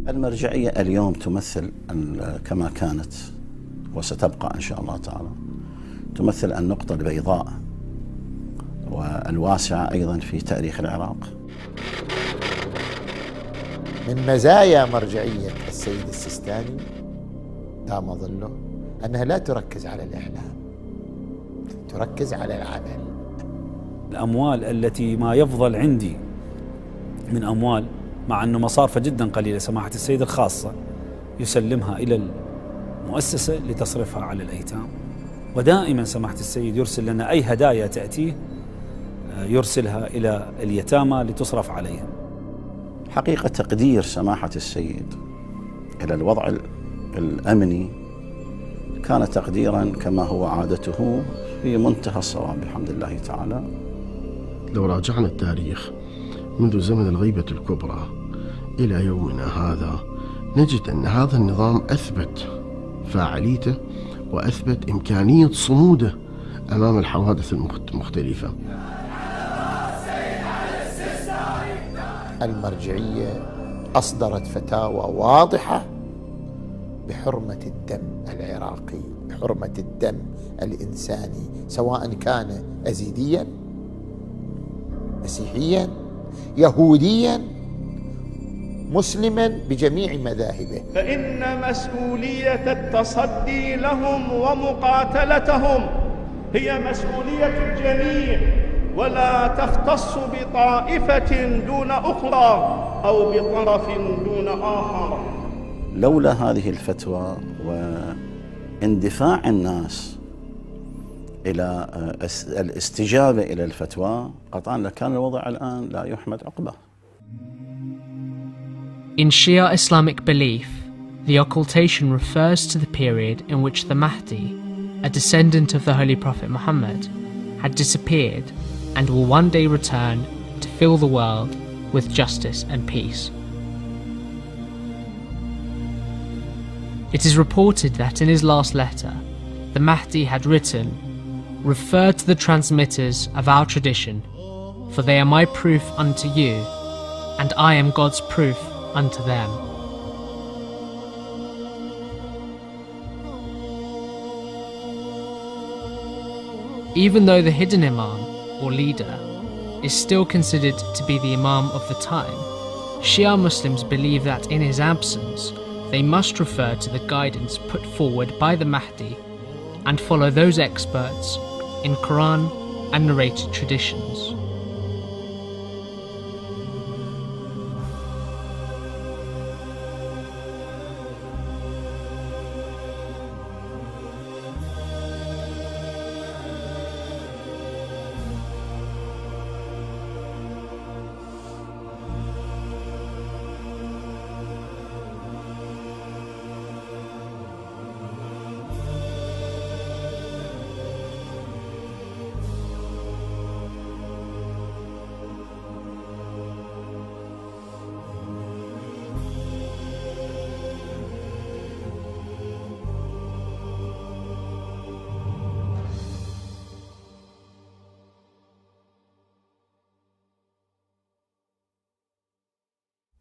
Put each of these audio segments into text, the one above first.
المرجعية اليوم تمثل كما كانت وستبقى إن شاء الله تعالى، تمثل النقطة البيضاء والواسعة أيضا في تاريخ العراق. من مزايا مرجعية السيد السيستاني دام ظله أنها لا تركز على الإعلام، تركز على العمل. الأموال التي ما يفضل عندي من أموال، مع أنه مصارفة جدا قليلة، سماحة السيد الخاصة يسلمها إلى المؤسسة لتصرفها على الأيتام. ودائما سماحة السيد يرسل لنا أي هدايا تأتيه يرسلها إلى اليتامى لتصرف عليهم. حقيقة تقدير سماحة السيد إلى الوضع الأمني كان تقديرا كما هو عادته في منتهى الصواب بحمد الله تعالى. لو راجعنا التاريخ منذ زمن الغيبة الكبرى إلى يومنا هذا نجد أن هذا النظام أثبت فاعليته وأثبت إمكانية صموده أمام الحوادث المختلفة. المرجعية أصدرت فتاوى واضحة بحرمة الدم العراقي، بحرمة الدم الإنساني، سواء كان أزيديا، مسيحيا، يهوديا، مسلما، بجميع مذاهبه. فإن مسؤولية التصدي لهم ومقاتلتهم هي مسؤولية الجميع، ولا تختص بطائفة دون أخرى أو بطرف دون آخر. لولا هذه الفتوى واندفاع الناس إلى الاستجابة إلى الفتوى قطعا لكان الوضع الآن لا يحمد عقبه. In Shia Islamic belief, the occultation refers to the period in which the Mahdi, a descendant of the Holy Prophet Muhammad, had disappeared and will one day return to fill the world with justice and peace. It is reported that in his last letter, the Mahdi had written, "Refer to the transmitters of our tradition, for they are my proof unto you, and I am God's proof unto them." Even though the hidden imam, or leader, is still considered to be the imam of the time, Shia Muslims believe that in his absence, they must refer to the guidance put forward by the Mahdi and follow those experts in Quran and narrated traditions.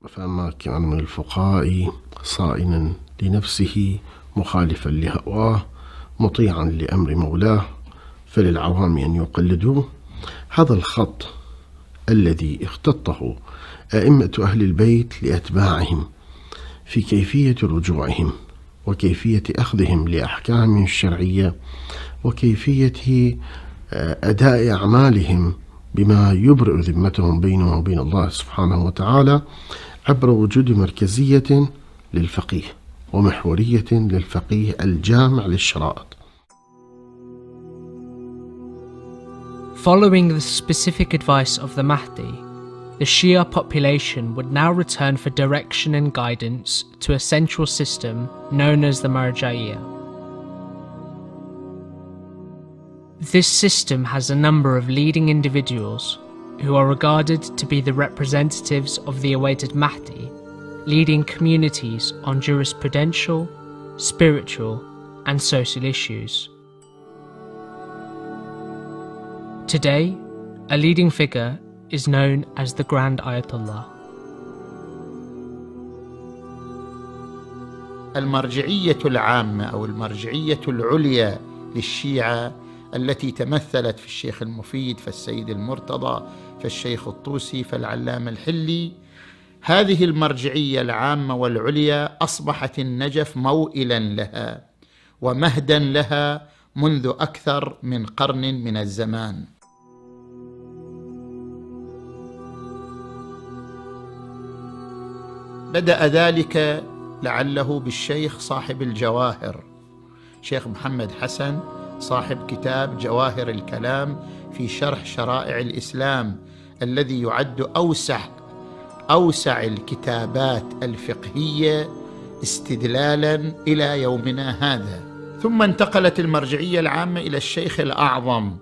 فأما كان من الفقهاء صائنا لنفسه مخالفا لهواه مطيعا لأمر مولاه فللعوام أن يقلدوه. هذا الخط الذي اختطه أئمة أهل البيت لأتباعهم في كيفية رجوعهم وكيفية أخذهم لأحكامهم الشرعية وكيفية أداء أعمالهم بما يبرئ ذمتهم بينهم وبين الله سبحانه وتعالى عبر وجود مركزية للفقيه ومحورية للفقيه الجامع للشرائط. Following the specific advice of the Mahdi, the Shia population would now return for direction and guidance to a central system known as the Marja'iyyah. This system has a number of leading individuals who are regarded to be the representatives of the awaited Mahdi, leading communities on jurisprudential, spiritual, and social issues. Today, a leading figure is known as the Grand Ayatollah. المرجعية العامة أو المرجعية العليا للشيعة التي تمثلت في الشيخ المفيد، فالسيد المرتضى، فالشيخ الطوسي، فالعلامة الحلي، هذه المرجعية العامة والعليا أصبحت النجف موئلا لها ومهدا لها منذ أكثر من قرن من الزمان. بدأ ذلك لعله بالشيخ صاحب الجواهر، شيخ محمد حسن، صاحب كتاب جواهر الكلام في شرح شرائع الإسلام، الذي يعد أوسع الكتابات الفقهية استدلالا إلى يومنا هذا. ثم انتقلت المرجعية العامة إلى الشيخ الأعظم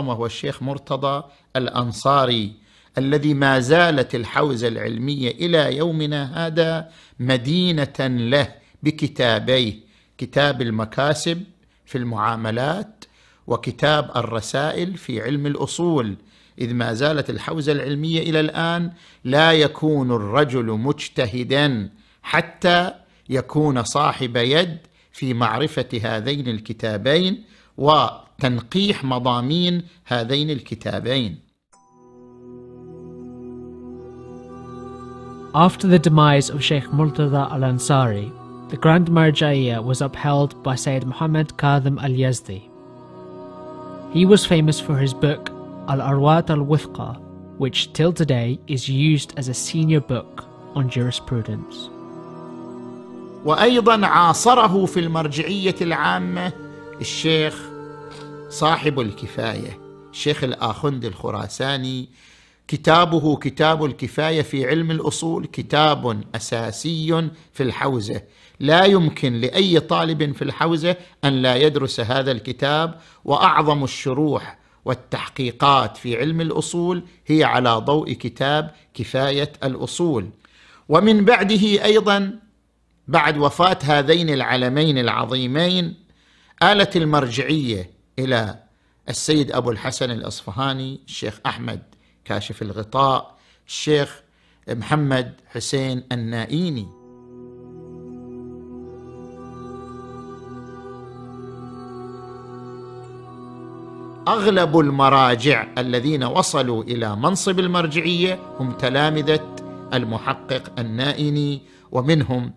وهو الشيخ مرتضى الأنصاري، الذي ما زالت الحوزة العلمية إلى يومنا هذا مدينة له بكتابيه، كتاب المكاسب في المعاملات وكتاب الرسائل في علم الأصول، إذ ما زالت الحوزة العلمية إلى الآن لا يكون الرجل مجتهدا حتى يكون صاحب يد في معرفة هذين الكتابين وتنقيح مضامين هذين الكتابين. After the demise of Sheikh Murtada al-Ansari, the Grand Marja'iyyah was upheld by Sayyid Muhammad Kadhim al-Yazdi. He was famous for his book Al-Arwat al-Withqa, which till today is used as a senior book on jurisprudence. وأيضا عاصره في المرجعية العامة الشيخ صاحب الكفاية، الشيخ الآخند الخراساني. كتابه كتاب الكفاية في علم الأصول كتاب أساسي في الحوزة، لا يمكن لأي طالب في الحوزة أن لا يدرس هذا الكتاب، وأعظم الشروح والتحقيقات في علم الأصول هي على ضوء كتاب كفاية الأصول. ومن بعده أيضا، بعد وفاة هذين العلمين العظيمين، آلت المرجعية إلى السيد أبو الحسن الأصفهاني، الشيخ أحمد كاشف الغطاء، الشيخ محمد حسين النائيني. أغلب المراجع الذين وصلوا إلى منصب المرجعية هم تلامذة المحقق النائيني، ومنهم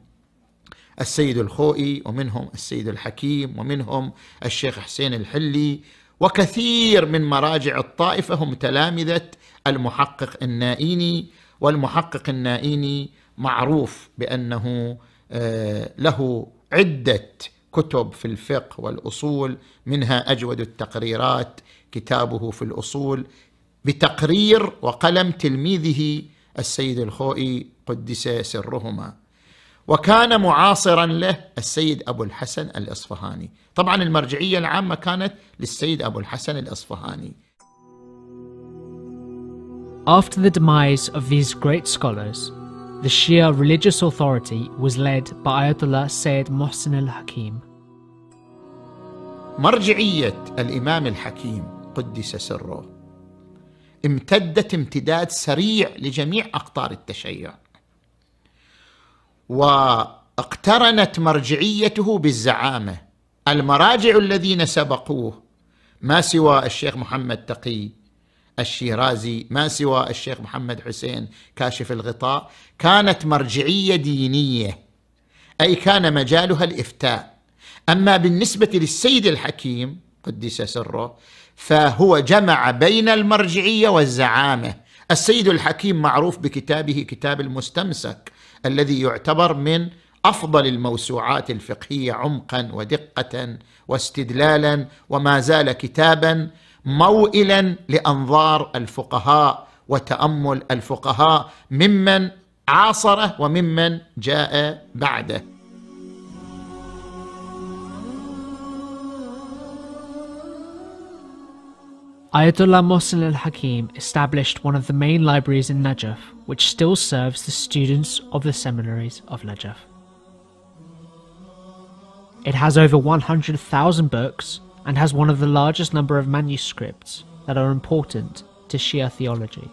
السيد الخوئي، ومنهم السيد الحكيم، ومنهم الشيخ حسين الحلي، وكثير من مراجع الطائفة هم تلامذة المحقق النائيني. والمحقق النائيني معروف بأنه له عدة كتب في الفقه والأصول، منها أجود التقريرات كتابه في الأصول بتقرير وقلم تلميذه السيد الخوئي قدس سرهما. وكان معاصرا له السيد أبو الحسن الأصفهاني. طبعا المرجعية العامة كانت للسيد أبو الحسن الأصفهاني. After the demise of these great scholars, the Shia religious authority was led by Ayatollah Sayyid Mohsin al-Hakim. مرجعية الإمام الحكيم قدس سره امتدت امتداد سريع لجميع أقطار التشيع، واقترنت مرجعيته بالزعامة. المراجع الذين سبقوه ما سوى الشيخ محمد تقي الشيرازي، ما سوى الشيخ محمد حسين كاشف الغطاء، كانت مرجعية دينية، أي كان مجالها الإفتاء. أما بالنسبة للسيد الحكيم قدس سره فهو جمع بين المرجعية والزعامة. السيد الحكيم معروف بكتابه كتاب المستمسك، الذي يعتبر من أفضل الموسوعات الفقهية عمقا ودقة واستدلالا، وما زال كتابا موئلا لأنظار الفقهاء وتأمل الفقهاء ممن عاصره وممن جاء بعده. Ayatollah Mohsin al-Hakim established one of the main libraries in Najaf, which still serves the students of the seminaries of Najaf. It has over 100,000 books and has one of the largest number of manuscripts that are important to Shia theology.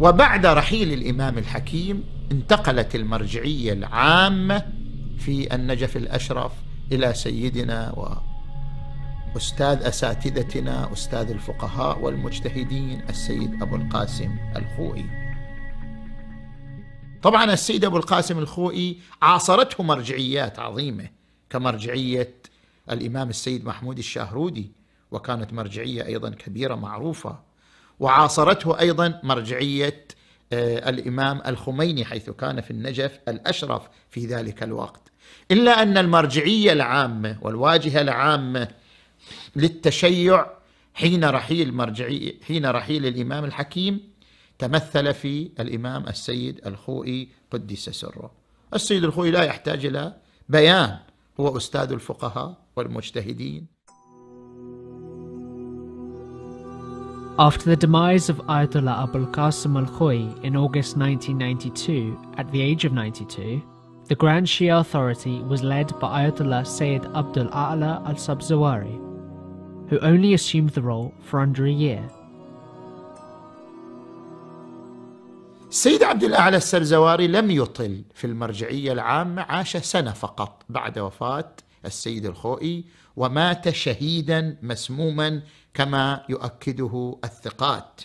وبعد رحيل الإمام الحكيم انتقلت المرجعية العامة في النجف الأشرف إلى سيدنا وأستاذ أساتذتنا أستاذ الفقهاء والمجتهدين السيد أبو القاسم الخوئي. طبعا السيد أبو القاسم الخوئي عاصرته مرجعيات عظيمة كمرجعية الإمام السيد محمود الشاهرودي، وكانت مرجعية أيضا كبيرة معروفة، وعاصرته أيضا مرجعية الإمام الخميني حيث كان في النجف الأشرف في ذلك الوقت. إلا أن المرجعية العامة والواجهة العامة للتشيع حين رحيل الإمام الحكيم تمثل في الإمام السيد الخوئي قدس سره. السيد الخوئي لا يحتاج إلى بيان، هو أستاذ الفقهاء والمجتهدين. After the demise of Ayatollah Abul Qasim al-Khoui in August 1992, at the age of 92, the Grand Shia Authority was led by Ayatollah Sayyid Abdul A'la al-Sabzawari, who only assumed the role for under a year. السيد عبد الأعلى السبزواري لم يطل في المرجعية العامة، عاش سنة فقط بعد وفاة السيد الخوئي، ومات شهيدا مسموما كما يؤكده الثقات.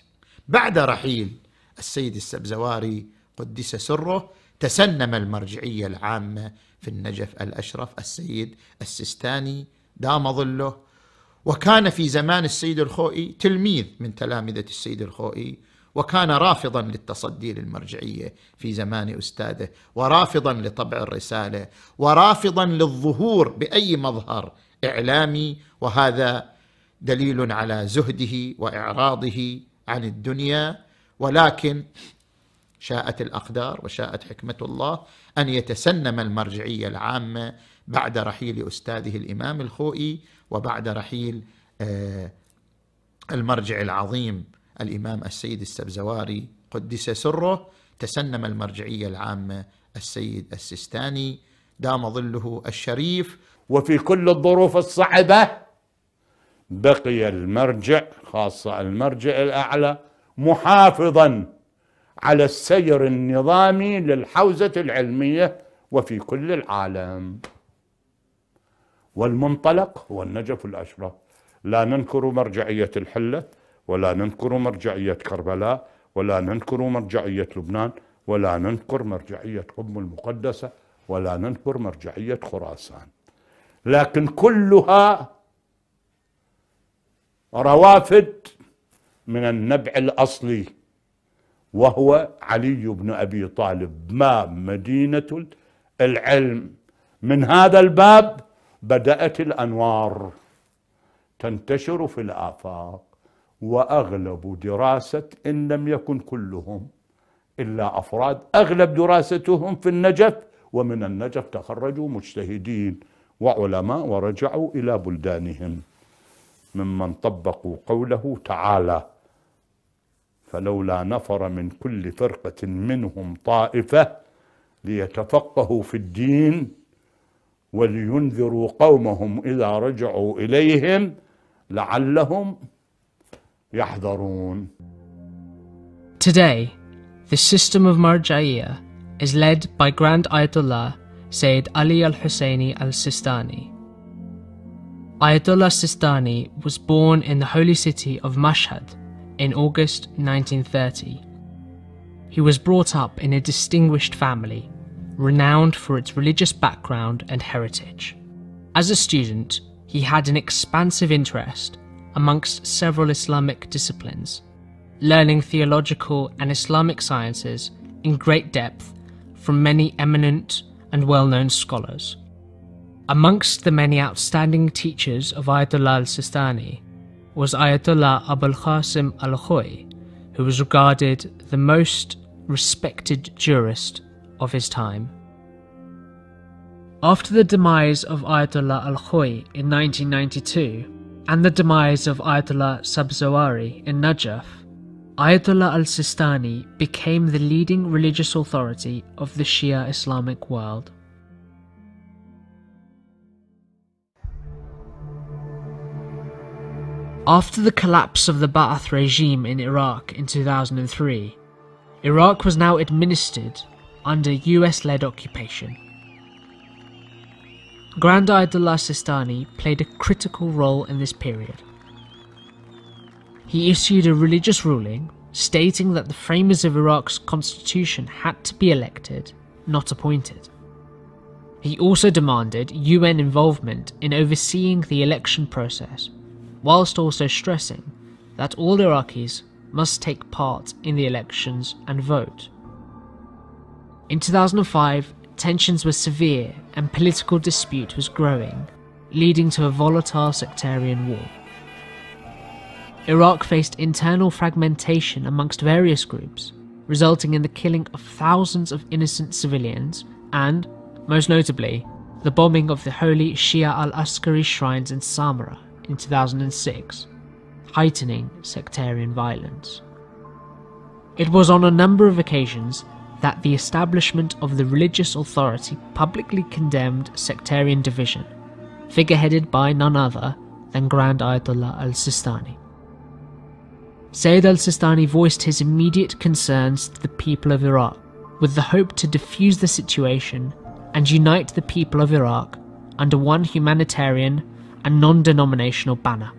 بعد رحيل السيد السبزواري قدس سره تسنم المرجعية العامة في النجف الأشرف السيد السستاني دام ظله، وكان في زمان السيد الخوئي تلميذ من تلامذة السيد الخوئي، وكان رافضا للتصدي للمرجعية في زمان أستاذه، ورافضا لطبع الرسالة، ورافضا للظهور بأي مظهر إعلامي، وهذا دليل على زهده وإعراضه عن الدنيا. ولكن شاءت الأقدار وشاءت حكمة الله أن يتسنم المرجعية العامة بعد رحيل أستاذه الإمام الخوئي، وبعد رحيل المرجع العظيم الإمام السيد السبزواري قدس سره، تسنم المرجعية العامة السيد السستاني دام ظله الشريف. وفي كل الظروف الصعبة بقي المرجع، خاصة المرجع الأعلى، محافظا على السير النظامي للحوزة العلمية وفي كل العالم. والمنطلق هو النجف الأشرف. لا ننكر مرجعية الحلة، ولا ننكر مرجعية كربلاء، ولا ننكر مرجعية لبنان، ولا ننكر مرجعية قم المقدسة، ولا ننكر مرجعية خراسان، لكن كلها روافد من النبع الأصلي، وهو علي بن أبي طالب، ما مدينة العلم. من هذا الباب بدأت الأنوار تنتشر في الآفاق، وأغلب دراسة إن لم يكن كلهم إلا أفراد أغلب دراستهم في النجف، ومن النجف تخرجوا مجتهدين وعلماء ورجعوا إلى بلدانهم، ممن طبقوا قوله تعالى: فلولا نفر من كل فرقة منهم طائفة ليتفقهوا في الدين ولينذروا قومهم إذا رجعوا إليهم لعلهم يحذرون. Today, the system of Marja'iyyah is led by Grand Ayatollah Sayyid Ali al-Husseini al-Sistani. Ayatollah Sistani was born in the holy city of Mashhad in August 1930. He was brought up in a distinguished family, renowned for its religious background and heritage. As a student, he had an expansive interest amongst several Islamic disciplines, learning theological and Islamic sciences in great depth from many eminent and well-known scholars. Amongst the many outstanding teachers of Ayatollah al-Sistani was Ayatollah Abul Qasim al-Khoui, who was regarded the most respected jurist of his time. After the demise of Ayatollah al-Khoui in 1992 and the demise of Ayatollah Sabzawari in Najaf, Ayatollah al-Sistani became the leading religious authority of the Shia Islamic world. After the collapse of the Ba'ath regime in Iraq in 2003, Iraq was now administered under US-led occupation. Grand Ayatollah Sistani played a critical role in this period. He issued a religious ruling stating that the framers of Iraq's constitution had to be elected, not appointed. He also demanded UN involvement in overseeing the election process, whilst also stressing that all Iraqis must take part in the elections and vote. In 2005, tensions were severe and political dispute was growing, leading to a volatile sectarian war. Iraq faced internal fragmentation amongst various groups, resulting in the killing of thousands of innocent civilians and, most notably, the bombing of the holy Shia al-Askari shrines in Samarra in 2006, heightening sectarian violence. It was on a number of occasions that the establishment of the religious authority publicly condemned sectarian division, figureheaded by none other than Grand Ayatollah al-Sistani. Sayyid al-Sistani voiced his immediate concerns to the people of Iraq, with the hope to defuse the situation and unite the people of Iraq under one humanitarian and non-denominational banner.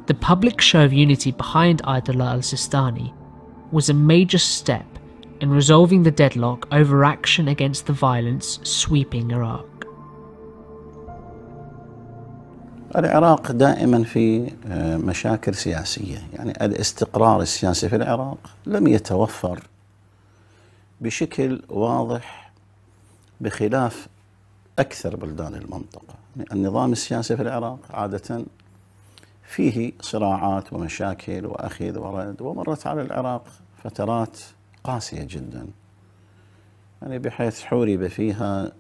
The public show of unity behind Ayatollah al-Sistani was a major step in resolving the deadlock over action against the violence sweeping Iraq. العراق دائما في مشاكل سياسية، يعني الاستقرار السياسي في العراق لم يتوفر بشكل واضح بخلاف أكثر بلدان المنطقة. النظام السياسي في العراق عادة فيه صراعات ومشاكل وأخذ ورد، ومرت على العراق فترات قاسية جدا، يعني بحيث حورب فيها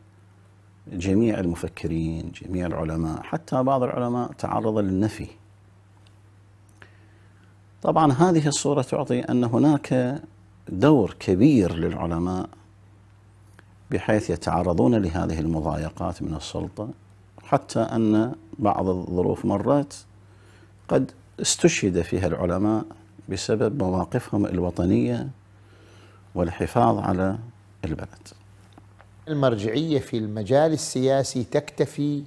جميع المفكرين، جميع العلماء، حتى بعض العلماء تعرض للنفي. طبعا هذه الصورة تعطي أن هناك دور كبير للعلماء بحيث يتعرضون لهذه المضايقات من السلطة، حتى أن بعض الظروف مرات قد استشهد فيها العلماء بسبب مواقفهم الوطنية والحفاظ على البلد. المرجعية في المجال السياسي تكتفي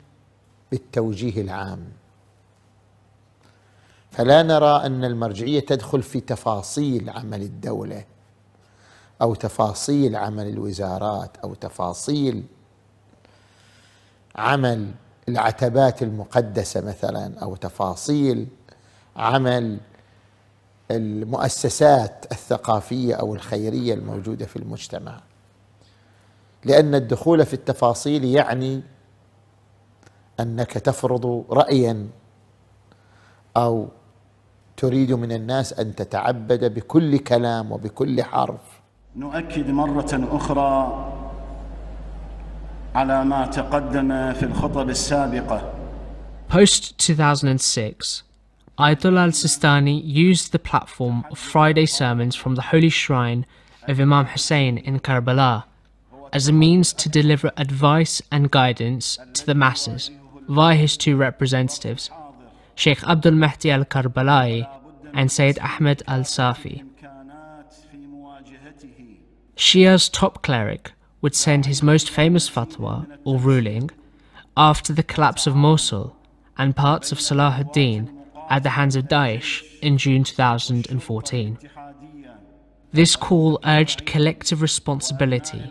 بالتوجيه العام، فلا نرى أن المرجعية تدخل في تفاصيل عمل الدولة أو تفاصيل عمل الوزارات أو تفاصيل عمل العتبات المقدسة مثلا، أو تفاصيل عمل المؤسسات الثقافية أو الخيرية الموجودة في المجتمع، لأن الدخول في التفاصيل يعني أنك تفرض رأيا أو تريد من الناس أن تتعبد بكل كلام وبكل حرف. نؤكد مرة أخرى على ما تقدم في الخطب السابقة. Post 2006, Ayatollah al-Sistani used the platform of Friday sermons from the holy shrine of Imam Hussein in Karbala as a means to deliver advice and guidance to the masses via his two representatives, Sheikh Abdul Mahdi al-Karbala'i and Sayyid Ahmed al-Safi. Shia's top cleric would send his most famous fatwa, or ruling, after the collapse of Mosul and parts of Salahuddin at the hands of Daesh in June 2014. This call urged collective responsibility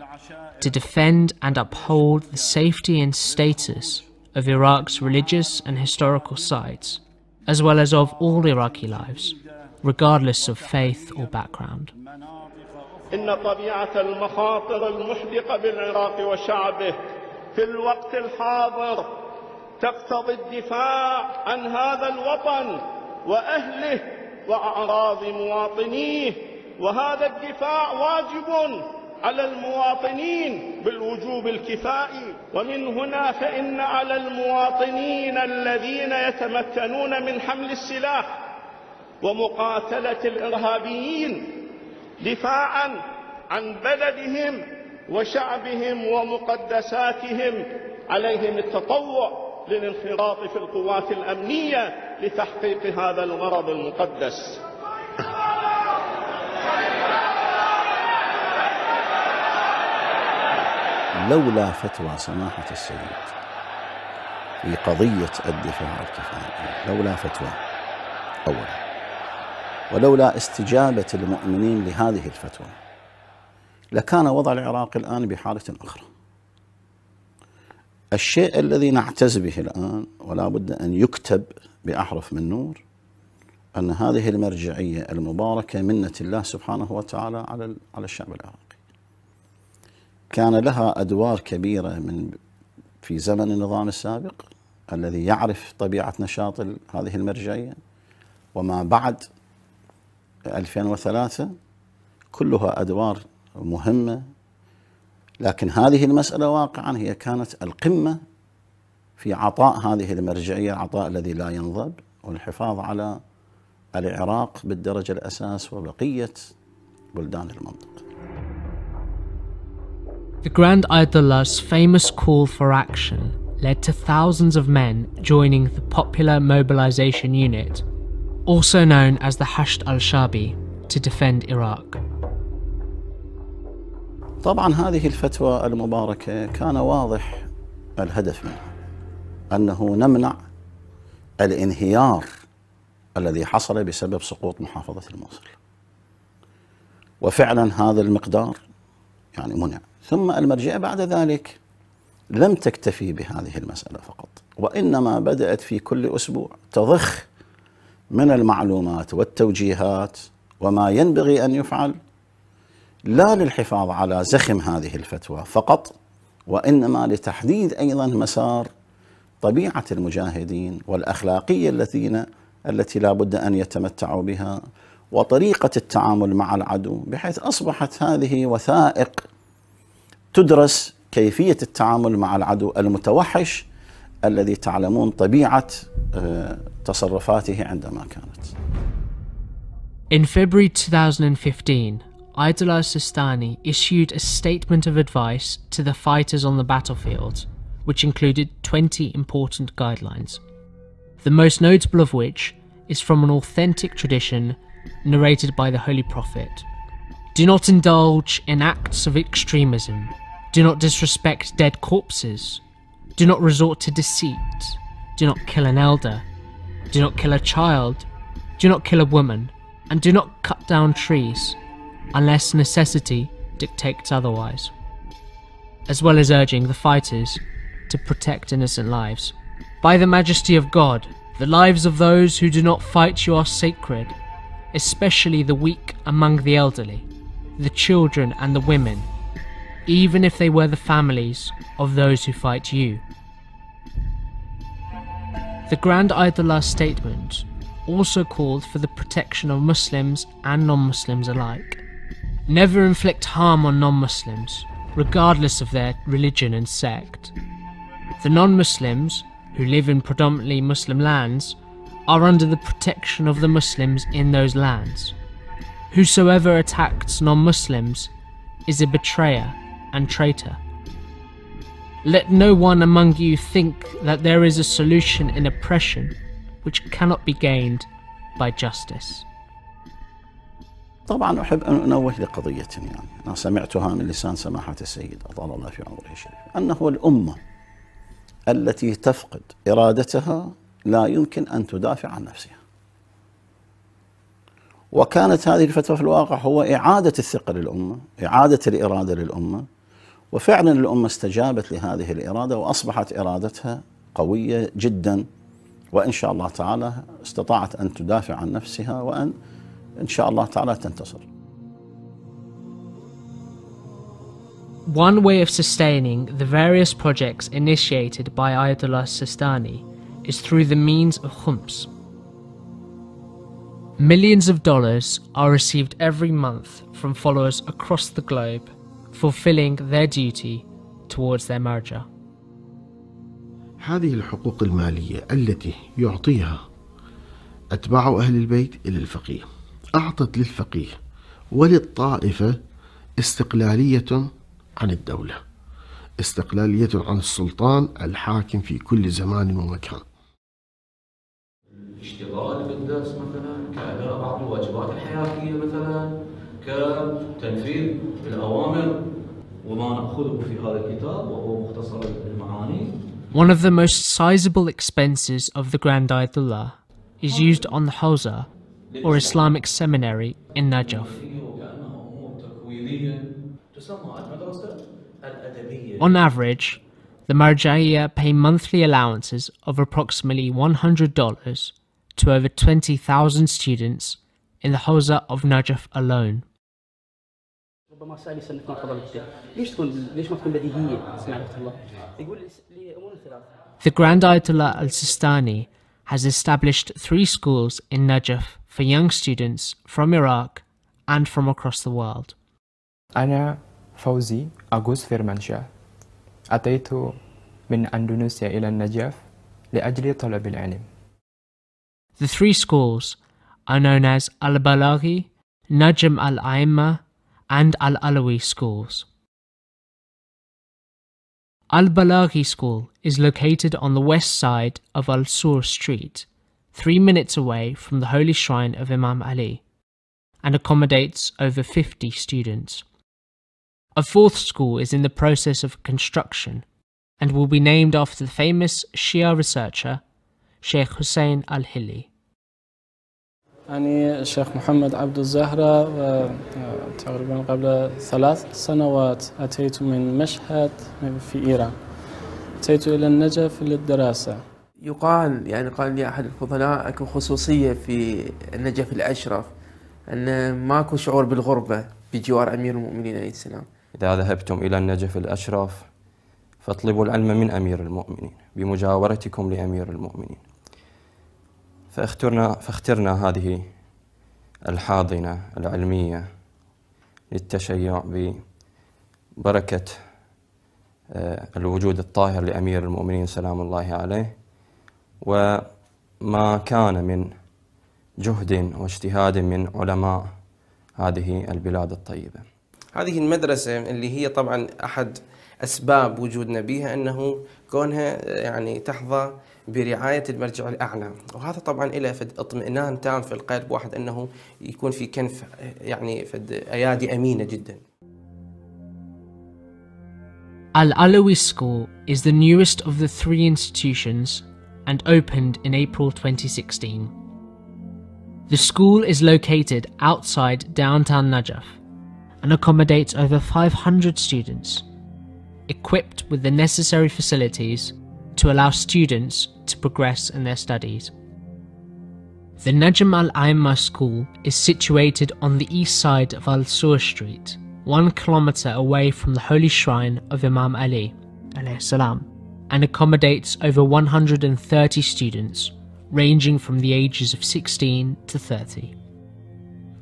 to defend and uphold the safety and status of Iraq's religious and historical sites, as well as of all Iraqi lives, regardless of faith or background. إن طبيعة المخاطر المحدقة بالعراق وشعبه في الوقت الحاضر تقتضي الدفاع عن هذا الوطن وأهله وأعراض مواطنيه، وهذا الدفاع واجب على المواطنين بالوجوب الكفائي، ومن هنا فإن على المواطنين الذين يتمكنون من حمل السلاح ومقاتلة الإرهابيين دفاعا عن بلدهم وشعبهم ومقدساتهم عليهم التطوع للانخراط في القوات الأمنية لتحقيق هذا الغرض المقدس. لولا فتوى سماحة السيد في قضية الدفاع الكفائي، لولا فتوى أولا، ولولا استجابة المؤمنين لهذه الفتوى، لكان وضع العراق الآن بحالة أخرى. الشيء الذي نعتز به الآن ولا بد أن يكتب بأحرف من نور أن هذه المرجعية المباركة منة الله سبحانه وتعالى على الشعب العراقي. كان لها أدوار كبيرة في زمن النظام السابق الذي يعرف طبيعة نشاط هذه المرجعية، وما بعد 2003 كلها أدوار مهمة، لكن هذه المسألة واقعا هي كانت القمة في عطاء هذه المرجعية، العطاء الذي لا ينضب، والحفاظ على العراق بالدرجة الأساس وبقية بلدان المنطقة. The Grand Ayatollah's famous call for action led to thousands of men joining the Popular Mobilization Unit, also known as the Hashd al-Shabi, to defend Iraq. طبعا هذه الفتوى المباركة كان واضح الهدف منها أنه نمنع الانهيار الذي حصل بسبب سقوط محافظة الموصل، وفعلا هذا المقدار يعني منع. ثم المرجعية بعد ذلك لم تكتفي بهذه المسألة فقط، وإنما بدأت في كل أسبوع تضخ من المعلومات والتوجيهات وما ينبغي أن يفعل، لا للحفاظ على زخم هذه الفتوى فقط، وإنما لتحديد أيضا مسار طبيعة المجاهدين والأخلاقية التي لا بد أن يتمتعوا بها، وطريقة التعامل مع العدو، بحيث أصبحت هذه وثائق تدرس كيفية التعامل مع العدو المتوحش الذي تعلمون طبيعة تصرفاته عندما كانت. In February 2015, Ayatollah Sistani issued a statement of advice to the fighters on the battlefield, which included 20 important guidelines, the most notable of which is from an authentic tradition narrated by the Holy Prophet. Do not indulge in acts of extremism. Do not disrespect dead corpses. Do not resort to deceit. Do not kill an elder. Do not kill a child. Do not kill a woman. And do not cut down trees unless necessity dictates otherwise, as well as urging the fighters to protect innocent lives. By the majesty of God, the lives of those who do not fight you are sacred, especially the weak among the elderly, the children and the women, even if they were the families of those who fight you. The Grand Ayatollah's statement also called for the protection of Muslims and non-Muslims alike. Never inflict harm on non-Muslims, regardless of their religion and sect. The non-Muslims, who live in predominantly Muslim lands, are under the protection of the Muslims in those lands. Whosoever attacks non-Muslims is a betrayer and traitor. Let no one among you think that there is a solution in oppression which cannot be gained by justice. طبعا أحب أن أنوه لقضية يعني أنا سمعتها من لسان سماحة السيد أطال الله في عمره الشريف، أنه الأمة التي تفقد إرادتها لا يمكن أن تدافع عن نفسها. وكانت هذه الفتوى في الواقع هو إعادة الثقة للأمة، إعادة الإرادة للأمة، وفعلا الأمة استجابت لهذه الإرادة وأصبحت إرادتها قوية جدا، وإن شاء الله تعالى استطاعت أن تدافع عن نفسها وأن إن شاء الله تعالى تنتصر. One way of sustaining the various projects initiated by Ayatollah Sistani is through the means of khums. Millions of dollars are received every month from followers across the globe, fulfilling their duty towards their marja. هذه الحقوق المالية التي يعطيها أتباع أهل البيت إلى الفقيه أعطت للفقيه وللطائفة استقلالية عن الدولة، استقلالية عن السلطان الحاكم في كل زمان ومكان. الاشتغال بالدرس مثلا كأداء بعض الواجبات الحياتية مثلا كتنفيذ الأوامر One of the most sizable expenses of the Grand Ayatollah is used on the Hawza, or Islamic seminary, in Najaf. On average, the Marja'iyyah pay monthly allowances of approximately $100 to over 20,000 students in the Hawza of Najaf alone. The Grand Ayatollah al-Sistani has established 3 schools in Najaf for young students from Iraq and from across the world. أنا فوزي أغوث فرمانشاه. أتيت من أندونيسيا إلى النجف لأجل طلب العلم. The 3 schools are known as Al-Balaghi, Najm al-Aimma and Al-Alawi schools. Al-Balaghi school is located on the west side of Al-Sur Street, 3 minutes away from the holy shrine of Imam Ali, and accommodates over 50 students. A 4th school is in the process of construction and will be named after the famous Shia researcher Sheikh Hussein al-Hilli. أنا الشيخ محمد عبد الزهرة، تقريبا قبل 3 سنوات أتيت من مشهد في إيران. أتيت إلى النجف للدراسة. قال لي أحد الفضلاء أكو خصوصية في النجف الأشرف أن ماكو شعور بالغربة بجوار أمير المؤمنين عليه السلام. إذا ذهبتم إلى النجف الأشرف فاطلبوا العلم من أمير المؤمنين بمجاورتكم لأمير المؤمنين. فاخترنا هذه الحاضنة العلمية للتشيع ببركة الوجود الطاهر لأمير المؤمنين سلام الله عليه، وما كان من جهد واجتهاد من علماء هذه البلاد الطيبة. هذه المدرسة اللي هي طبعا أحد أسباب وجودنا بها أنه كونها تحظى برعاية المرجع الأعلى، وهذا طبعا إلى فد اطمئنان تام في القلب واحد أنه يكون في كنف فد أيادي أمينة جدا. Al-Alawi School is the newest of the 3 institutions and opened in April 2016. The school is located outside downtown Najaf and accommodates over 500 students, equipped with the necessary facilities to allow students to progress in their studies. The Najm al-Aimma school is situated on the east side of Al-Sur Street, 1 kilometer away from the holy shrine of Imam Ali alayhi salam, and accommodates over 130 students ranging from the ages of 16 to 30.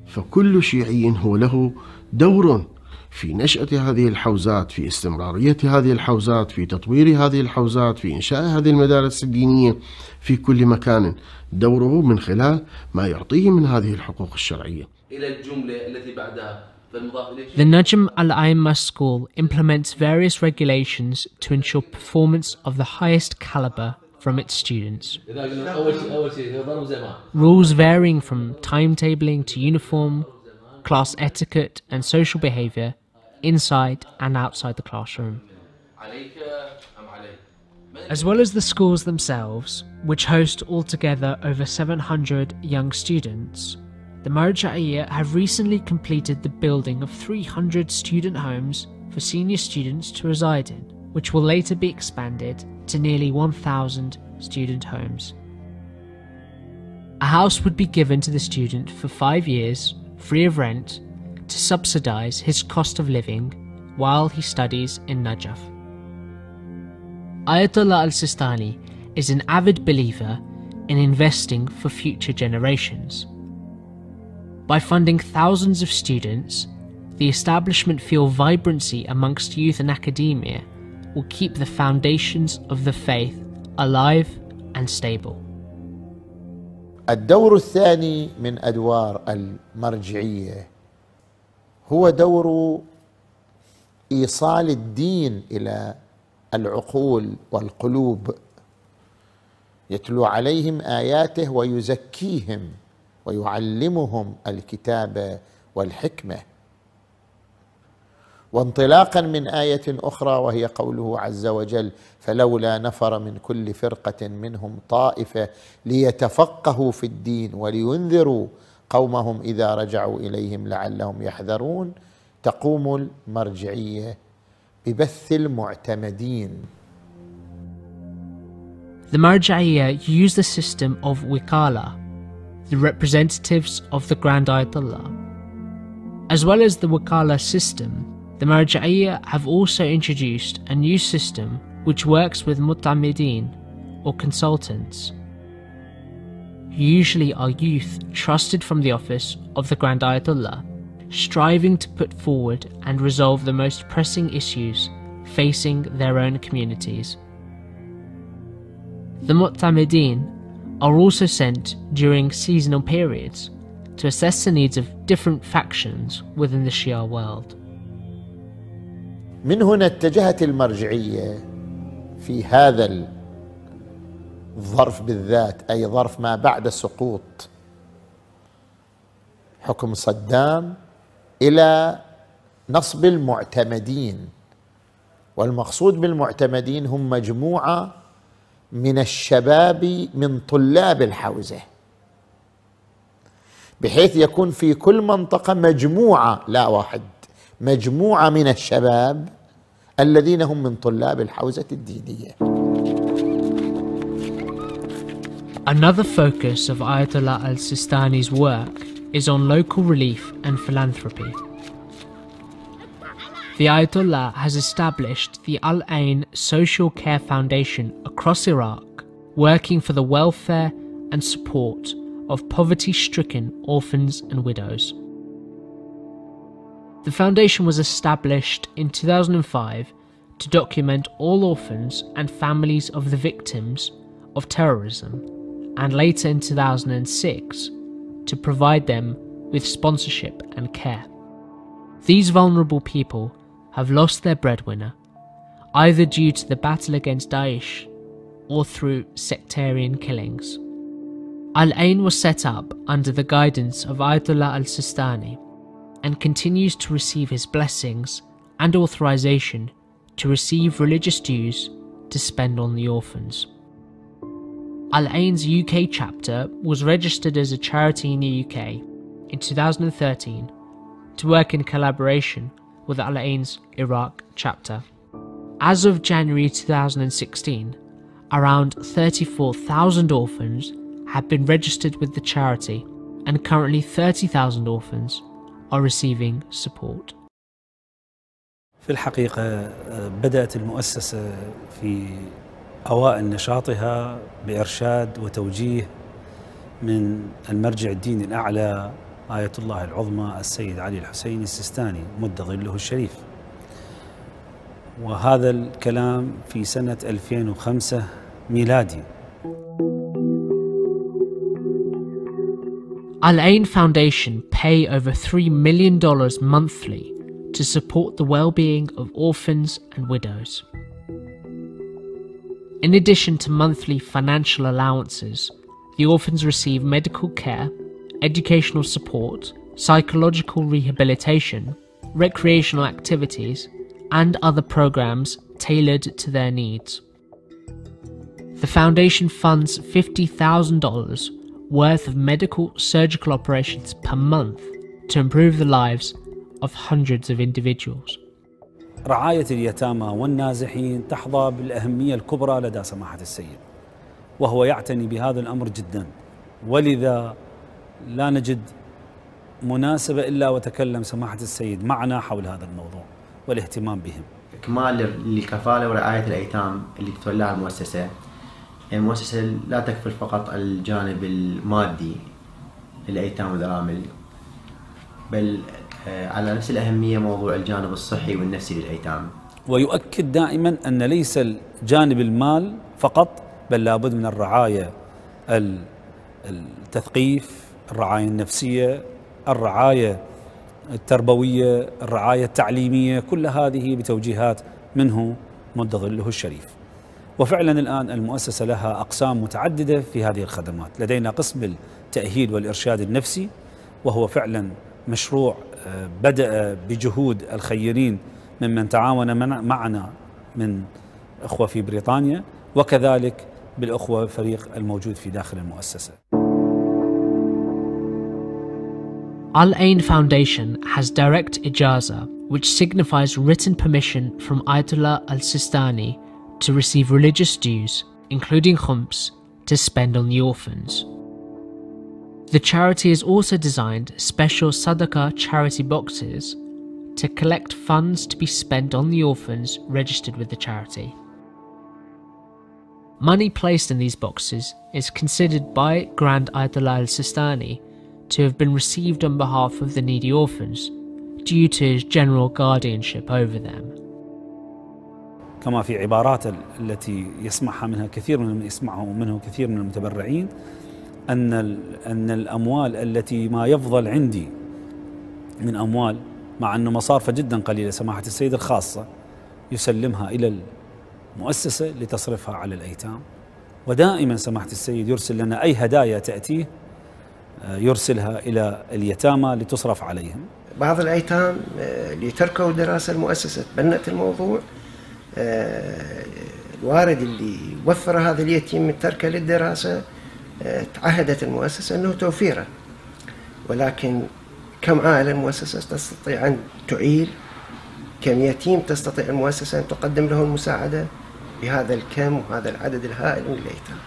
فكل شيعي هو له دور في نشأة هذه الحوزات، في استمرارية هذه الحوزات، في تطوير هذه الحوزات، في إنشاء هذه المدارس الدينية في كل مكان، دوره من خلال ما يعطيه من هذه الحقوق الشرعية. إلى الجملة التي بعدها. The Najm al-Aimma school implements various regulations to ensure performance of the highest caliber from its students. Rules varying from timetabling to uniform, class etiquette and social behaviour inside and outside the classroom. As well as the schools themselves, which host altogether over 700 young students, the Marja'iyyah have recently completed the building of 300 student homes for senior students to reside in, which will later be expanded to nearly 1,000 student homes. A house would be given to the student for 5 years, free of rent, to subsidise his cost of living while he studies in Najaf. Ayatollah al-Sistani is an avid believer in investing for future generations. By funding thousands of students, the establishment feel vibrancy amongst youth and academia will keep the foundations of the faith alive and stable. الدور الثاني من أدوار المرجعية هو دور إيصال الدين إلى العقول والقلوب، يتلو عليهم آياته ويزكيهم ويعلمهم الكتاب والحكمة، وانطلاقا من آية أخرى وهي قوله عز وجل: فلولا نفر من كل فرقة منهم طائفة ليتفقهوا في الدين ولينذروا قومهم إذا رجعوا إليهم لعلهم يحذرون. تقوم المرجعية ببث المعتمدين. The Marja'iyyah use the system of Wikala, the representatives of the Grand Ayatollah. As well as the Wikala system, the Marja'iyyah have also introduced a new system which works with mu'tamidin, or consultants, who usually are youth trusted from the office of the Grand Ayatollah, striving to put forward and resolve the most pressing issues facing their own communities. The mu'tamidin are also sent during seasonal periods to assess the needs of different factions within the Shia world. من هنا اتجهت المرجعية في هذا الظرف بالذات، أي ظرف ما بعد سقوط حكم صدام، إلى نصب المعتمدين. والمقصود بالمعتمدين هم مجموعة من الشباب من طلاب الحوزة، بحيث يكون في كل منطقة مجموعة، لا واحد، مجموعة من الشباب الذين هم من طلاب الحوزة الدينية. Another focus of Ayatollah al-Sistani's work is on local relief and philanthropy. The Ayatollah has established the Al-Ain Social Care Foundation across Iraq, working for the welfare and support of poverty-stricken orphans and widows. The foundation was established in 2005 to document all orphans and families of the victims of terrorism, and later in 2006 to provide them with sponsorship and care. These vulnerable people have lost their breadwinner, either due to the battle against Daesh or through sectarian killings. Al-Ain was set up under the guidance of Ayatollah al-Sistani and continues to receive his blessings and authorization to receive religious dues to spend on the orphans. Al-Ain's UK chapter was registered as a charity in the UK in 2013 to work in collaboration with Al-Ain's Iraq chapter. As of January 2016, around 34,000 orphans have been registered with the charity, and currently 30,000 orphans are receiving support. في الحقيقة بدأت المؤسسة في أوائل نشاطها بإرشاد وتوجيه من المرجع الديني الأعلى آية الله العظمى السيد علي الحسين السيستاني مد ظله الشريف، وهذا الكلام في سنة 2005 ميلادي. Al-Ain Foundation pay over $3 million monthly to support the well-being of orphans and widows. In addition to monthly financial allowances, the orphans receive medical care, educational support, psychological rehabilitation, recreational activities, and other programs tailored to their needs. The foundation funds $50,000 worth of medical surgical operations per month to improve the lives of hundreds of individuals. رعاية اليتامى والنازحين تحظى بالأهمية الكبرى لدى سماحة السيد، وهو يعتني بهذا الأمر جدا، ولذا لا نجد مناسبة إلا وتكلم سماحة السيد معنا حول هذا الموضوع والاهتمام بهم. إكمال للكفالة ورعاية الأيتام اللي تتولاها المؤسسة، المؤسسة لا تكفل فقط الجانب المادي للأيتام والأرامل، بل على نفس الأهمية موضوع الجانب الصحي والنفسي للأيتام. ويؤكد دائما أن ليس الجانب المال فقط، بل لابد من الرعاية التثقيف، الرعاية النفسية، الرعاية التربوية، الرعاية التعليمية، كل هذه بتوجيهات منه مد ظله الشريف. وفعلا الآن المؤسسة لها أقسام متعددة في هذه الخدمات. لدينا قسم التأهيل والإرشاد النفسي، وهو فعلا مشروع بدأ بجهود الخيرين ممن تعاون معنا من أخوة في بريطانيا، وكذلك بالأخوة فريق الموجود في داخل المؤسسة. Al-Ain Foundation has direct ijaza, which signifies written permission from Ayatollah al-Sistani to receive religious dues, including khums, to spend on the orphans. The charity has also designed special Sadaqah charity boxes to collect funds to be spent on the orphans registered with the charity. Money placed in these boxes is considered by Grand Ayatollah al-Sistani to have been received on behalf of the needy orphans due to his general guardianship over them. كما في عبارات التي يسمعها منها كثير منه كثير من المتبرعين، أن الأموال التي ما يفضل عندي من أموال، مع أنه مصارفة جدا قليلة سماحة السيد الخاصة، يسلمها إلى المؤسسة لتصرفها على الأيتام. ودائما سماحة السيد يرسل لنا أي هدايا تأتيه يرسلها إلى اليتامى لتصرف عليهم. بعض الأيتام اللي تركوا دراسة المؤسسة تبنت الموضوع، الوالد اللي وفر هذا اليتيم من تركه للدراسة تعهدت المؤسسة أنه توفيره، ولكن كم عائلة المؤسسة تستطيع أن تعيل، كم يتيم تستطيع المؤسسة أن تقدم له المساعدة بهذا الكم وهذا العدد الهائل من الأيتام.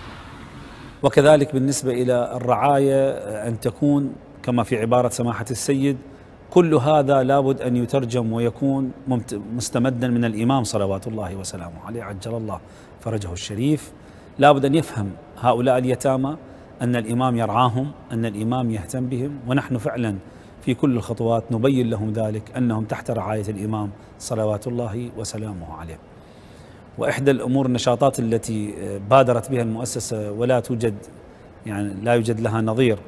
وكذلك بالنسبة إلى الرعاية أن تكون كما في عبارة سماحة السيد، كل هذا لابد أن يترجم ويكون مستمدا من الإمام صلوات الله وسلامه عليه عجل الله فرجه الشريف. لابد أن يفهم هؤلاء اليتامى أن الإمام يرعاهم، أن الإمام يهتم بهم، ونحن فعلا في كل الخطوات نبين لهم ذلك أنهم تحت رعاية الإمام صلوات الله وسلامه عليه. وإحدى الأمور النشاطات التي بادرت بها المؤسسة ولا توجد لا يوجد لها نظير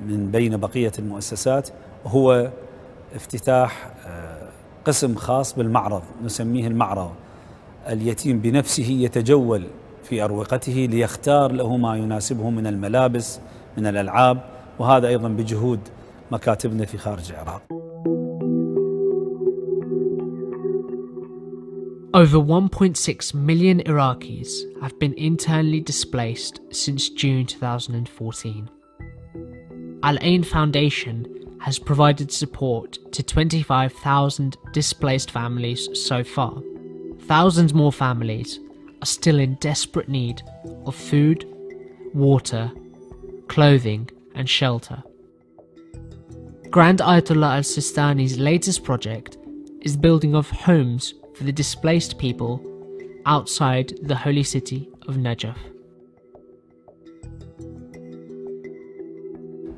من بين بقية المؤسسات، هو افتتاح قسم خاص بالمعرض نسميه المعرض. اليتيم بنفسه يتجول في أروقته ليختار له ما يناسبه من الملابس من الألعاب، وهذا أيضا بجهود مكاتبنا في خارج العراق. Over 1.6 million Iraqis have been internally displaced since June 2014. Al-Ain Foundation has provided support to 25,000 displaced families so far. Thousands more families are still in desperate need of food, water, clothing and shelter. Grand Ayatollah al-Sistani's latest project is the building of homes for the displaced people outside the holy city of Najaf.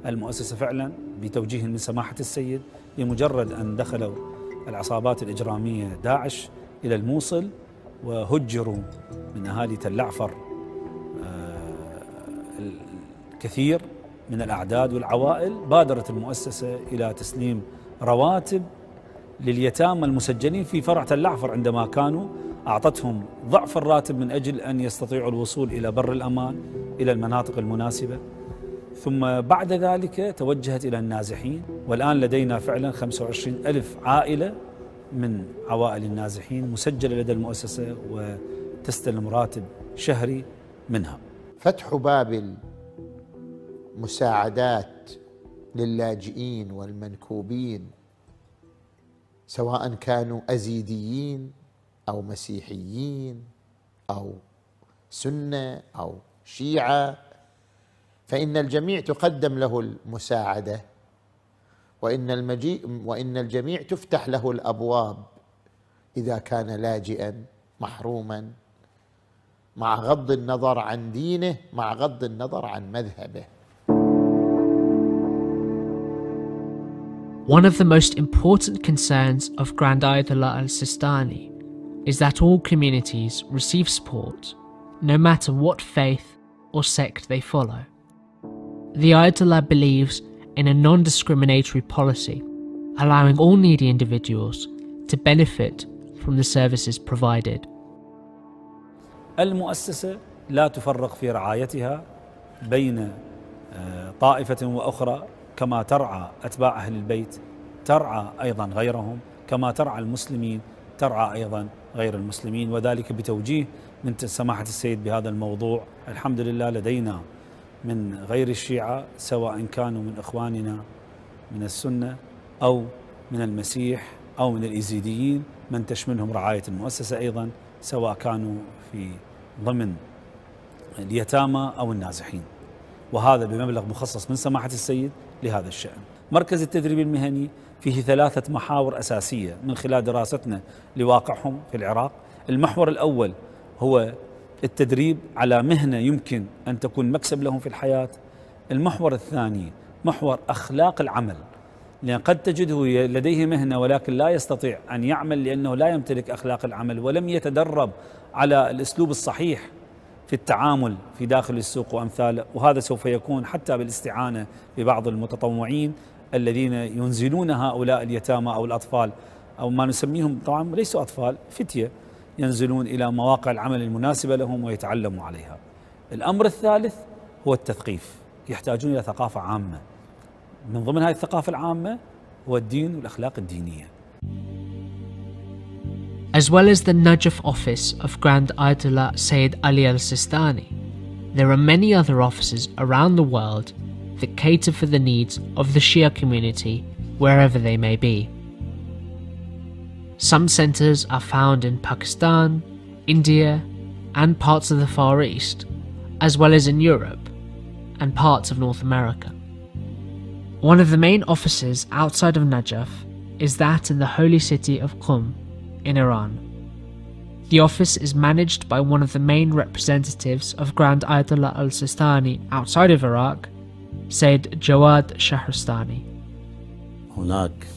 المؤسسة فعلا بتوجيه من سماحة السيد، بمجرد أن دخلوا العصابات الإجرامية داعش إلى الموصل وهجروا من أهالي تل العفر الكثير من الأعداد والعوائل، بادرت المؤسسة إلى تسليم رواتب لليتامى المسجلين في فرع تل العفر عندما كانوا، أعطتهم ضعف الراتب من أجل أن يستطيعوا الوصول إلى بر الأمان إلى المناطق المناسبة. ثم بعد ذلك توجهت إلى النازحين، والآن لدينا فعلا 25,000 عائلة من عوائل النازحين مسجلة لدى المؤسسة وتستلم راتب شهري منها. فتح باب المساعدات للاجئين والمنكوبين سواء كانوا أزيديين أو مسيحيين أو سنة أو شيعة، فإن الجميع تقدم له المساعدة، وإن الجميع تفتح له الأبواب إذا كان لاجئا محروما، مع غض النظر عن دينه، مع غض النظر عن مذهبه. One of the most important concerns of Grand Ayatollah al-Sistani is that all communities receive support, no matter what faith or sect they follow. The Ayatollah believes in a non-discriminatory policy, allowing all needy individuals to benefit from the services provided. المؤسسة لا تفرق في رعايتها بين طائفة وأخرى، كما ترعى أتباع أهل البيت ترعى أيضا غيرهم، كما ترعى المسلمين ترعى أيضا غير المسلمين، وذلك بتوجيه من سماحة السيد بهذا الموضوع. الحمد لله لدينا من غير الشيعة، سواء كانوا من إخواننا من السنة أو من المسيح أو من الإيزيديين، من تشملهم رعاية المؤسسة أيضا، سواء كانوا في ضمن اليتامى أو النازحين، وهذا بمبلغ مخصص من سماحة السيد لهذا الشأن. مركز التدريب المهني فيه 3 محاور أساسية من خلال دراستنا لواقعهم في العراق. المحور الأول هو التدريب على مهنة يمكن أن تكون مكسب لهم في الحياة. المحور الثاني محور أخلاق العمل، لأن قد تجده لديه مهنة ولكن لا يستطيع أن يعمل لأنه لا يمتلك أخلاق العمل ولم يتدرب على الأسلوب الصحيح في التعامل في داخل السوق وأمثاله، وهذا سوف يكون حتى بالاستعانة ببعض المتطوعين الذين ينزلون هؤلاء اليتامى أو الأطفال، أو ما نسميهم طبعا ليسوا أطفال، فتية، ينزلون إلى مواقع العمل المناسبة لهم ويتعلموا عليها. الأمر الثالث هو التثقيف، يحتاجون إلى ثقافة عامة، من ضمن هذه الثقافة العامة هو الدين والأخلاق الدينية. As well as the Najaf office of Grand Ayatollah Sayyid Ali al-Sistani, there are many other offices around the world that cater for the needs of the Shia community wherever they may be. Some centres are found in Pakistan, India, and parts of the Far East, as well as in Europe and parts of North America. One of the main offices outside of Najaf is that in the holy city of Qum in Iran. The office is managed by one of the main representatives of Grand Ayatollah al-Sistani outside of Iraq, Sayyid Jawad Shahristani. هناك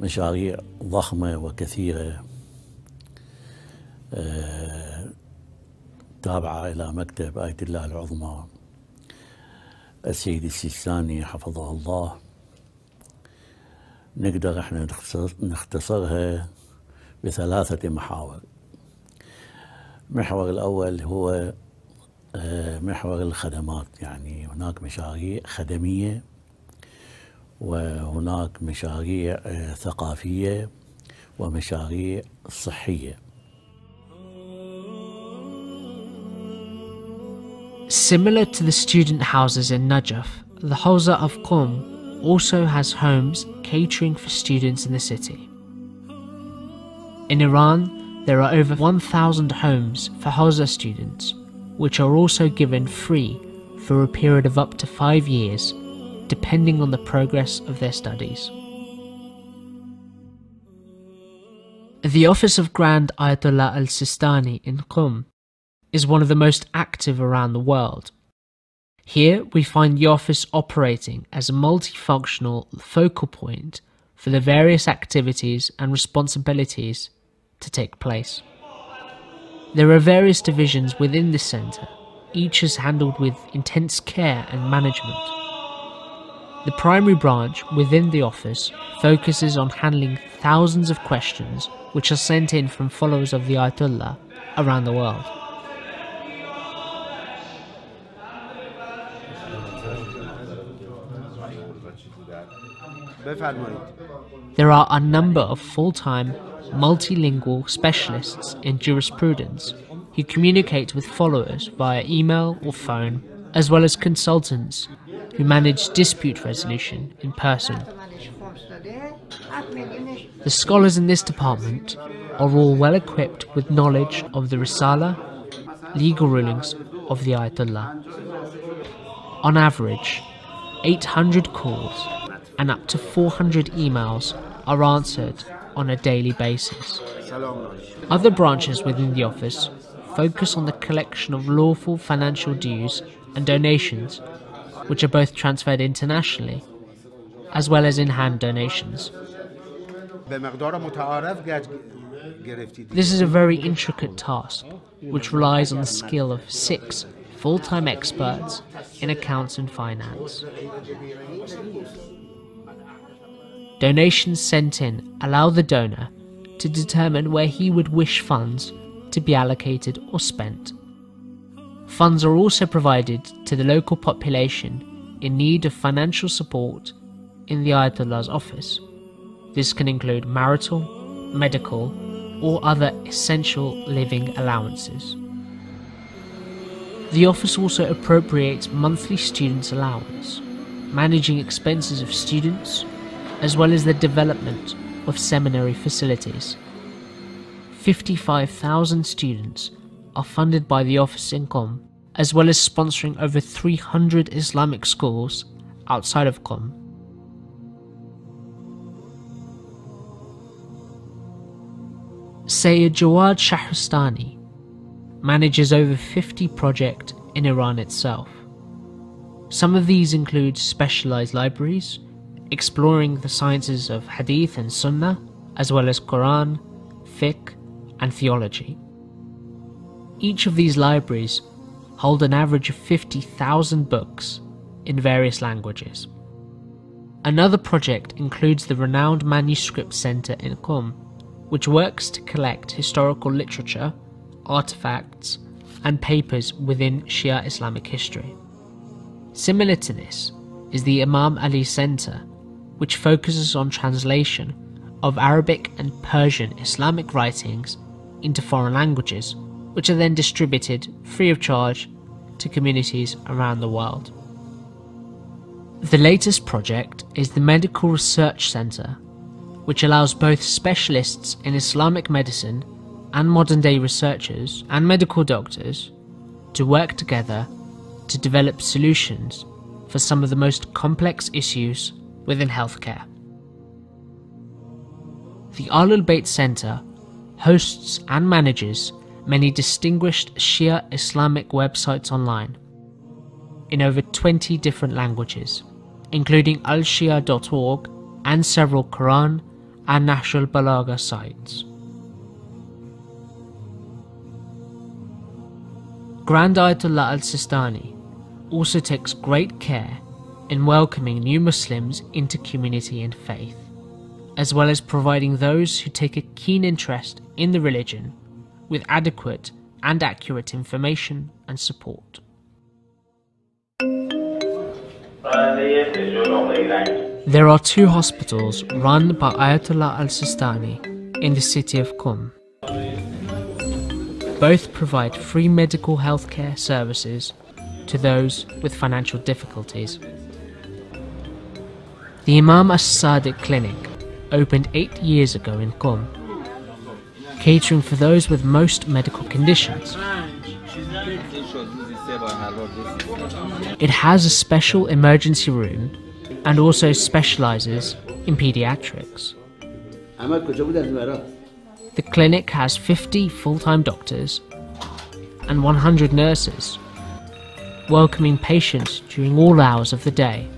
مشاريع ضخمة وكثيرة تابعة إلى مكتب آية الله العظمى السيد السيستاني حفظه الله. نقدر احنا نختصرها ب3 محاور. المحور الأول هو محور الخدمات، يعني هناك مشاريع خدمية وهناك مشاريع ثقافية ومشاريع صحية. Similar to the student houses in Najaf, the Hawza of Qum also has homes catering for students in the city. In Iran, there are over 1,000 homes for Hawza students, which are also given free for a period of up to 5 years, depending on the progress of their studies. The office of Grand Ayatollah al-Sistani in Qum is one of the most active around the world. Here we find the office operating as a multifunctional focal point for the various activities and responsibilities to take place. There are various divisions within this centre, each is handled with intense care and management. The primary branch within the office focuses on handling thousands of questions which are sent in from followers of the Ayatollah around the world. There are a number of full-time, multilingual specialists in jurisprudence who communicate with followers via email or phone, as well as consultants who manage dispute resolution in person. The scholars in this department are all well equipped with knowledge of the Risala, legal rulings of the Ayatollah. On average, 800 calls and up to 400 emails are answered on a daily basis. Other branches within the office focus on the collection of lawful financial dues and donations, which are both transferred internationally as well as in-hand donations. This is a very intricate task, which relies on the skill of 6 full-time experts in accounts and finance. Donations sent in allow the donor to determine where he would wish funds to be allocated or spent. Funds are also provided to the local population in need of financial support in the Ayatollah's office. This can include marital, medical, or other essential living allowances. The office also appropriates monthly students' allowance, managing expenses of students, as well as the development of seminary facilities. 55,000 students are funded by the office in Qom, as well as sponsoring over 300 Islamic schools outside of Qom. Sayyid Jawad Shahristani manages over 50 projects in Iran itself. Some of these include specialized libraries, exploring the sciences of Hadith and Sunnah, as well as Quran, Fiqh, and theology. Each of these libraries hold an average of 50,000 books in various languages. Another project includes the renowned Manuscript Center in Qom, which works to collect historical literature, artifacts, and papers within Shia Islamic history. Similar to this is the Imam Ali Center, which focuses on translation of Arabic and Persian Islamic writings into foreign languages, which are then distributed free of charge to communities around the world. The latest project is the Medical Research Center, which allows both specialists in Islamic medicine and modern-day researchers and medical doctors to work together to develop solutions for some of the most complex issues within healthcare. The Ahlulbayt Center hosts and manages many distinguished Shia Islamic websites online in over 20 different languages, including alshia.org and several Quran and Nahjul Balagha sites. Grand Ayatollah al-Sistani also takes great care in welcoming new Muslims into community and faith, as well as providing those who take a keen interest in the religion with adequate and accurate information and support. There are 2 hospitals run by Ayatollah al-Sistani in the city of Qom. Both provide free medical healthcare services to those with financial difficulties. The Imam As-Sadiq Clinic opened 8 years ago in Qom, catering for those with most medical conditions. It has a special emergency room and also specializes in pediatrics. The clinic has 50 full-time doctors and 100 nurses, welcoming patients during all hours of the day.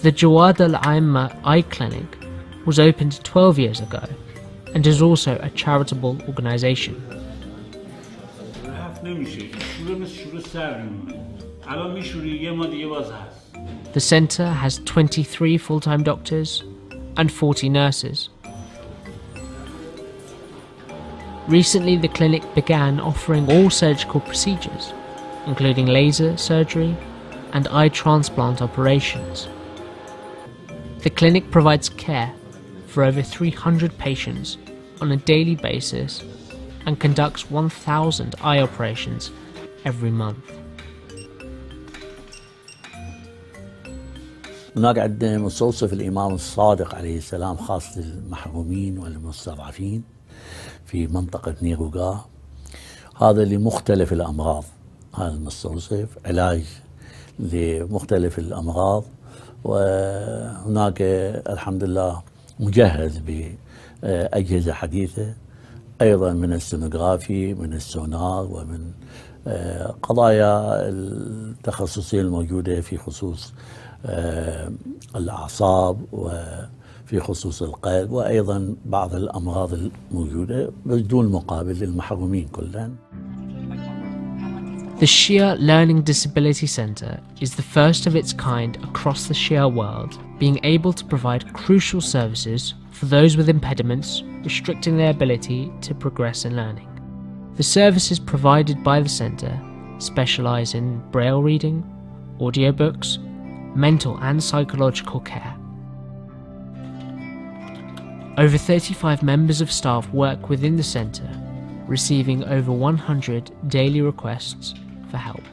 The Jawad Al-Aimma Eye Clinic was opened 12 years ago and is also a charitable organization. The center has 23 full-time doctors and 40 nurses. Recently, the clinic began offering all surgical procedures, including laser surgery and eye transplant operations. The clinic provides care for over 300 patients on a daily basis and conducts 1,000 eye operations every month. هناك عندنا مستوصف الإمام الصادق عليه السلام خاص للمحرومين والمستضعفين في منطقة نيروغا، هذا لمختلف الأمراض. هذا المستوصف علاج لمختلف الأمراض، وهناك الحمد لله مجهز بأجهزة حديثة أيضا من السونوغرافي، من السونار، ومن قضايا التخصصية الموجودة في خصوص الأعصاب وفي خصوص القلب، وأيضا بعض الأمراض الموجودة بدون مقابل للمحرومين كلهم. The Shia Learning Disability Center is the first of its kind across the Shia world, being able to provide crucial services for those with impediments restricting their ability to progress in learning. The services provided by the center specialize in braille reading, audiobooks, mental and psychological care. Over 35 members of staff work within the centre, receiving over 100 daily requests for help.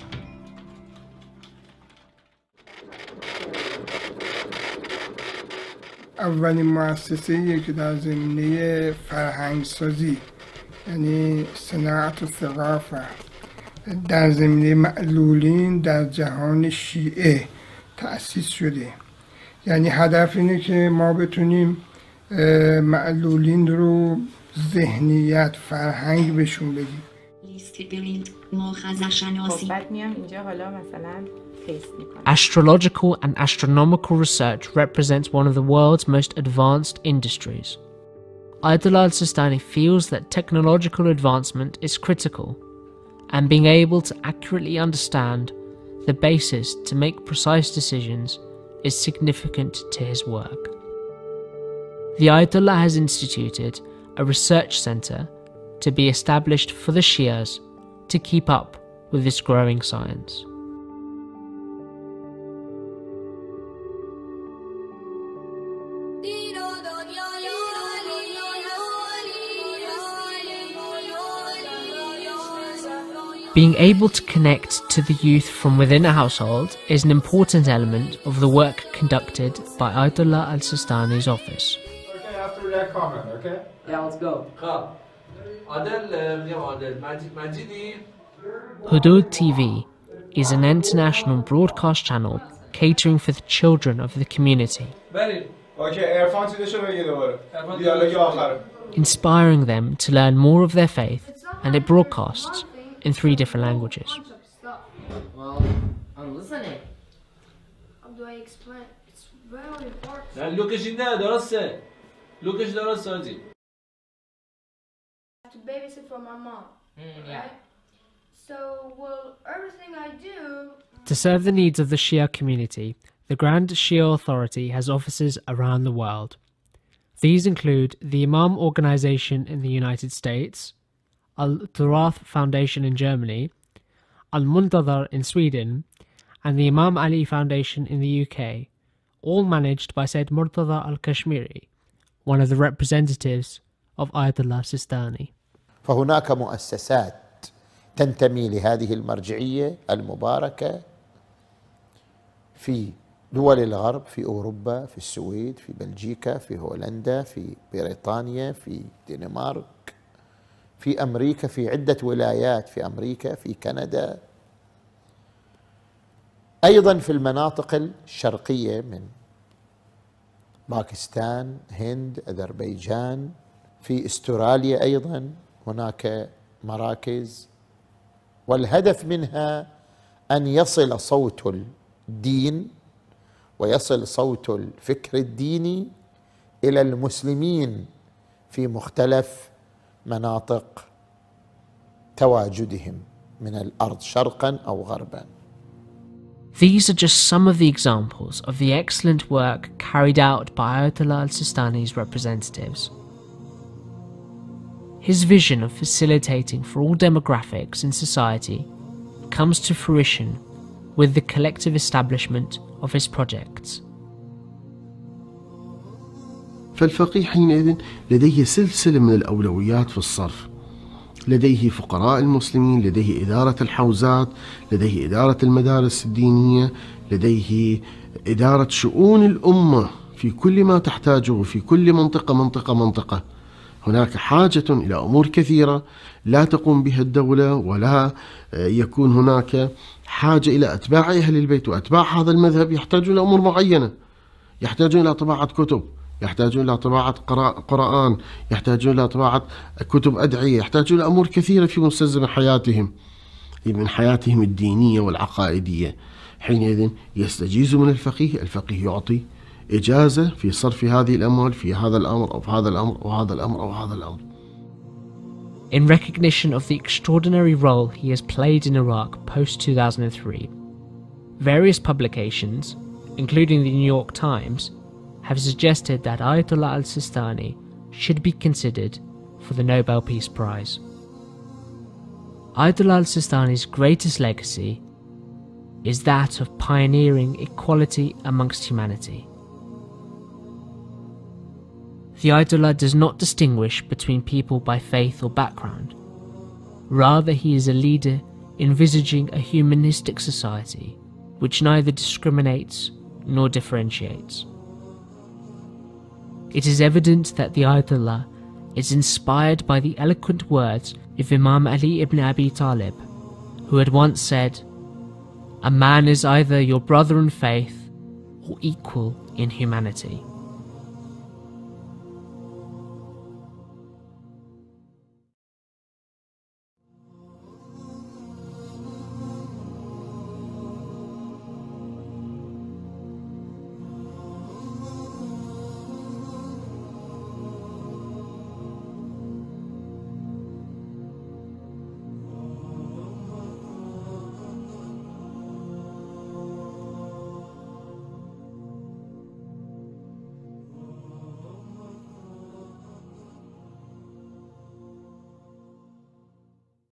اولین مؤسسه‌ای که در زمینه فرهنگسازی یعنی صناعت و ثقافت در زمینه معلولین در جهان شیعه تأسیس شده. یعنی هدف اینه که ما بتونیم معلولین رو ذهنیت فرهنگ بهشون بدیم. Astrological and astronomical research represents one of the world's most advanced industries. Ayatollah al-Sistani feels that technological advancement is critical, and being able to accurately understand the basis to make precise decisions is significant to his work. The Ayatollah has instituted a research centre to be established for the Shias to keep up with this growing science. Being able to connect to the youth from within a household is an important element of the work conducted by Ayatollah al-Sistani's office. Okay, after that comment, okay? Yeah, let's go. Hudud TV is an international broadcast channel catering for the children of the community, inspiring them to learn more of their faith, and it broadcasts in 3 different languages. Well, I'm listening. How do I explain? It's very important. I have to babysit for my mom, right? So, well, everything I do... To serve the needs of the Shia community, the Grand Shia Authority has offices around the world. These include the Imam Organization in the United States, Al-Turath Foundation in Germany, Al-Muntadhar in Sweden, and the Imam Ali Foundation in the UK, all managed by Sayyid Murtada al-Kashmiri, one of the representatives of Ayatollah Sistani. فهناك مؤسسات تنتمي لهذه المرجعية المباركة في دول الغرب، في أوروبا، في السويد، في بلجيكا، في هولندا، في بريطانيا، في دنمارك، في أمريكا، في عدة ولايات في أمريكا، في كندا، أيضا في المناطق الشرقية من باكستان، هند، أذربيجان، في استراليا أيضا هناك مراكز، والهدف منها أن يصل صوت الدين ويصل صوت الفكر الديني إلى المسلمين في مختلف مناطق تواجدهم من الأرض شرقا أو غربا. These are just some of the examples of the excellent work carried out by Ayatollah al-Sistani's representatives. His vision of facilitating for all demographics in society comes to fruition with the collective establishment of his projects. فالفقيه حينئذ لديه سلسلة من الأولويات في الصرف، لديه فقراء المسلمين، لديه إدارة الحوزات، لديه إدارة المدارس الدينية، لديه إدارة شؤون الأمة في كل ما تحتاجه في كل منطقة. هناك حاجة إلى أمور كثيرة لا تقوم بها الدولة، ولا يكون هناك حاجة إلى أتباع أهل البيت، وأتباع هذا المذهب يحتاجون إلى أمور معينة، يحتاجون إلى طباعة كتب، يحتاجون إلى طباعة قرآن، يحتاجون إلى طباعة كتب أدعية، يحتاجون إلى أمور كثيرة في مستلزم حياتهم، من حياتهم الدينية والعقائدية. حينئذ يستجيز من الفقيه يعطي إجازة في صرف هذه الأموال في هذا الأمر أو في هذا الأمر أو هذا الأمر أو هذا الأمر. In recognition of the extraordinary role he has played in Iraq post-2003, various publications, including the New York Times, have suggested that Ayatollah al-Sistani should be considered for the Nobel Peace Prize. Ayatollah al-Sistani's greatest legacy is that of pioneering equality amongst humanity. The Ayatollah does not distinguish between people by faith or background. Rather, he is a leader envisaging a humanistic society which neither discriminates nor differentiates. It is evident that the Ayatollah is inspired by the eloquent words of Imam Ali ibn Abi Talib, who had once said, "A man is either your brother in faith or equal in humanity."